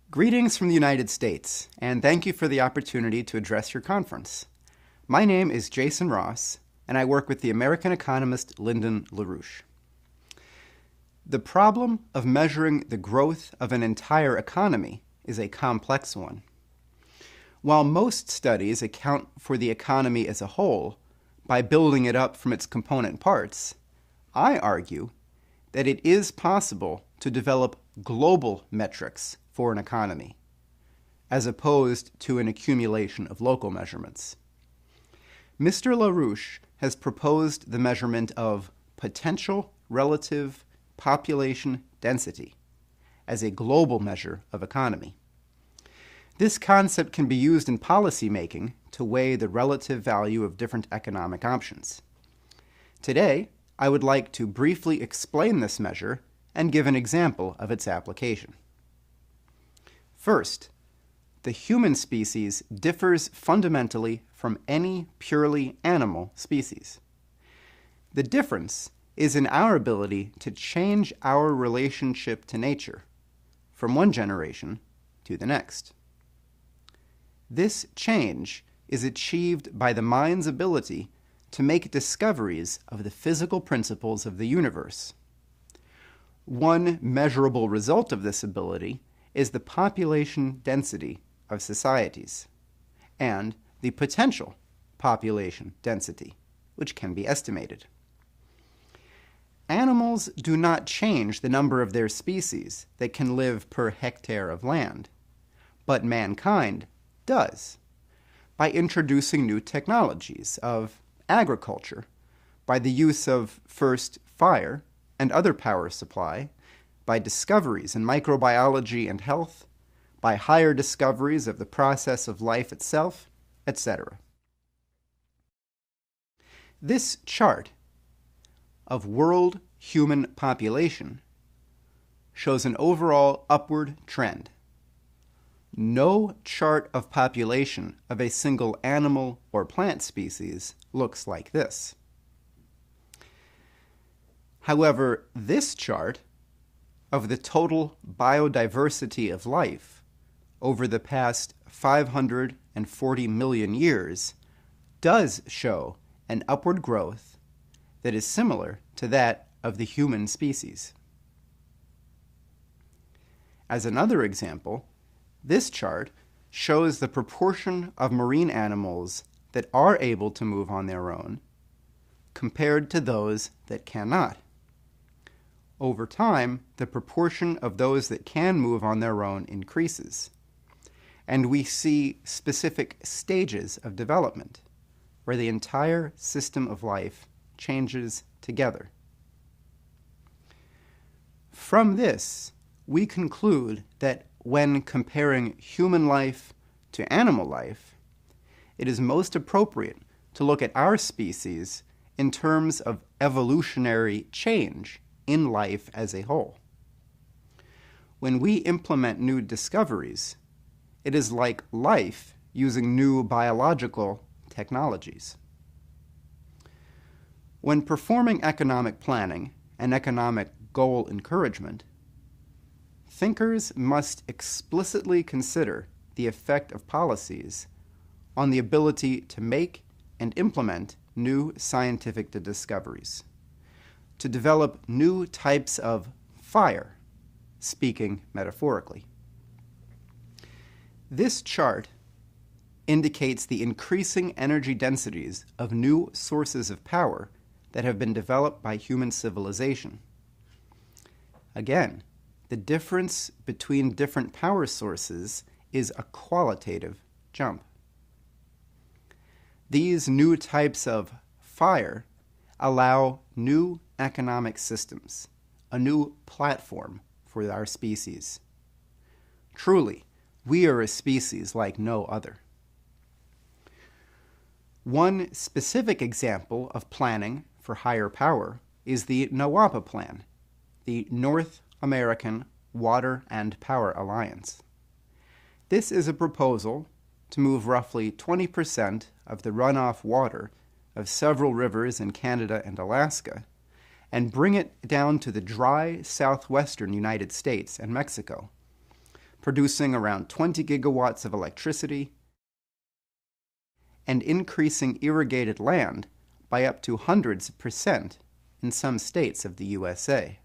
Greetings from the United States, and thank you for the opportunity to address your conference. My name is Jason Ross, and I work with the American economist Lyndon LaRouche. The problem of measuring the growth of an entire economy is a complex one. While most studies account for the economy as a whole by building it up from its component parts, I argue that it is possible to develop global metrics for an economy, as opposed to an accumulation of local measurements. Mr. LaRouche has proposed the measurement of potential relative population density as a global measure of economy. This concept can be used in policy making to weigh the relative value of different economic options. Today, I would like to briefly explain this measure and give an example of its application. First, the human species differs fundamentally from any purely animal species. The difference is in our ability to change our relationship to nature from one generation to the next. This change is achieved by the mind's ability to make discoveries of the physical principles of the universe. One measurable result of this ability is the population density of societies and the potential population density, which can be estimated. Animals do not change the number of their species that can live per hectare of land, but mankind does by introducing new technologies of agriculture, by the use of first fire and other power supply, by discoveries in microbiology and health, by higher discoveries of the process of life itself, etc. This chart of world human population shows an overall upward trend. No chart of population of a single animal or plant species looks like this. However, this chart of the total biodiversity of life over the past 540 million years does show an upward growth that is similar to that of the human species. As another example, this chart shows the proportion of marine animals that are able to move on their own compared to those that cannot. Over time, the proportion of those that can move on their own increases, and we see specific stages of development where the entire system of life changes together. From this, we conclude that when comparing human life to animal life, it is most appropriate to look at our species in terms of evolutionary change in life as a whole. When we implement new discoveries, it is like life using new biological technologies. When performing economic planning and economic goal encouragement, thinkers must explicitly consider the effect of policies on the ability to make and implement new scientific discoveries, to develop new types of fire, speaking metaphorically. This chart indicates the increasing energy densities of new sources of power that have been developed by human civilization. Again, the difference between different power sources is a qualitative jump. These new types of fire allow new economic systems, a new platform for our species. Truly, we are a species like no other. One specific example of planning for higher power is the NAWAPA plan, the North American Water and Power Alliance. This is a proposal to move roughly 20% of the runoff water of several rivers in Canada and Alaska and bring it down to the dry southwestern United States and Mexico, producing around 20 gigawatts of electricity, and increasing irrigated land by up to hundreds of percent in some states of the USA.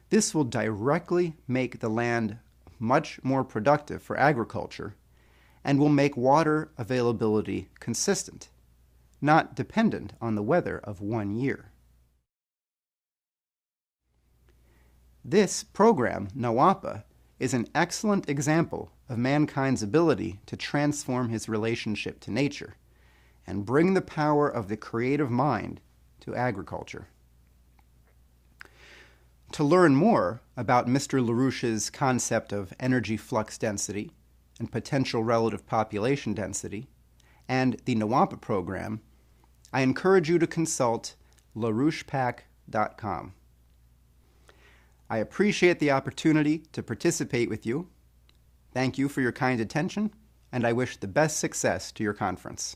This will directly make the land much more productive for agriculture and will make water availability consistent, not dependent on the weather of one year. This program, NAWAPA, is an excellent example of mankind's ability to transform his relationship to nature and bring the power of the creative mind to agriculture. To learn more about Mr. LaRouche's concept of energy flux density and potential relative population density, and the NAWAPA program, I encourage you to consult larouchepac.com. I appreciate the opportunity to participate with you. Thank you for your kind attention, and I wish the best success to your conference.